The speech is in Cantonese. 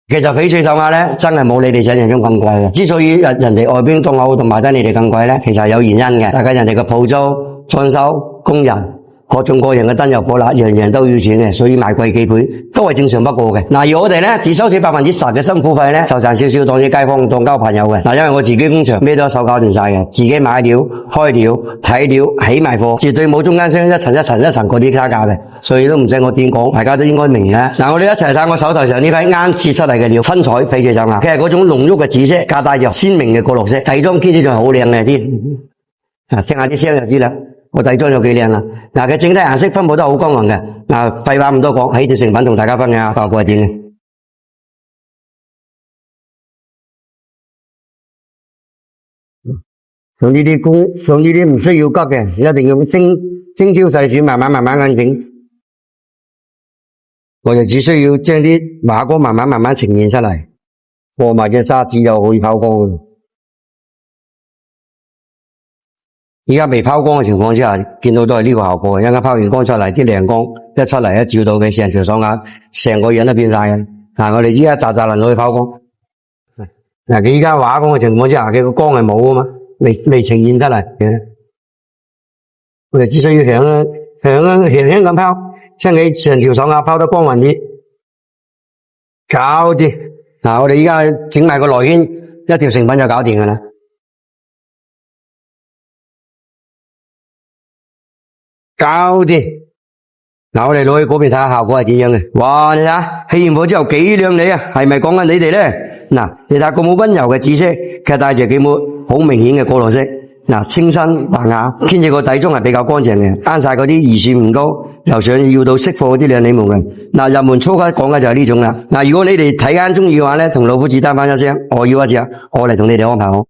其實翡翠手鐲咧，真係冇你哋想象中咁貴嘅。之所以人哋外邊東歐度賣得你哋咁貴咧，其實係有原因嘅。大家人哋嘅鋪租、裝修、工人。各種各樣嘅燈油火蠟，樣樣都要錢嘅，所以賣貴幾倍都係正常不過嘅。嗱，而我哋咧只收取10%嘅辛苦費咧，就賺少少當啲街坊當交朋友嘅。嗱，因為我自己工場咩都一手搞掂晒嘅，自己買料、開料、睇料、起埋貨，絕對冇中間商一層嗰啲差價嘅，所以都唔使我點講，大家都應該明嘅。嗱，我哋一齊睇我手頭上呢批啱切出嚟嘅料，七彩翡翠手鐲，佢係嗰種濃郁嘅紫色，加帶着鮮明嘅過綠色，底妝堅持仲係好靚嘅啲。嗱，聽下啲聲就知啦。我底妝有幾靚啦！嗱，佢整體顏色分布都好均勻嘅。嗱，廢話唔多講，起條成品同大家分享下效果係點嘅。像呢啲唔需要急嘅，一定要精挑細選，慢慢咁整。我就只需要將啲畫光慢慢呈現出嚟，過埋隻砂紙就可以拋光。而家未拋光嘅情況之下，見到都係呢個效果嘅。一陣拋完光出嚟，啲亮光一出嚟，一照到佢成條手鐲，成個樣都變晒嘅。嗱，我哋依家扎能攞去拋光。嗱，佢依家畫光嘅情況之下，佢個光係冇啊嘛，未呈現出嚟嘅。我哋只需要輕咁拋，將佢成條手鐲拋得光暈啲，搞掂。嗱，我哋依家整埋個內圈，一條成品就搞掂噶啦。搞掂，嗱，我哋攞去嗰邊睇下效果係點樣嘅。哇，你睇下起完火之後幾靚麗啊，係咪講緊你哋咧？嗱，你睇下個冇溫柔嘅紫色，佢帶住幾抹好明顯嘅過綠色。嗱，清新淡雅，兼且個底妝係比較乾淨嘅，啱晒嗰啲預算唔高，又想要到識貨嗰啲靚女們嘅。嗱，入門粗卡講嘅就係呢種啦。嗱，如果你哋睇啱中意嘅話咧，同老夫子單翻一聲，我要一隻，我嚟同你哋安排好。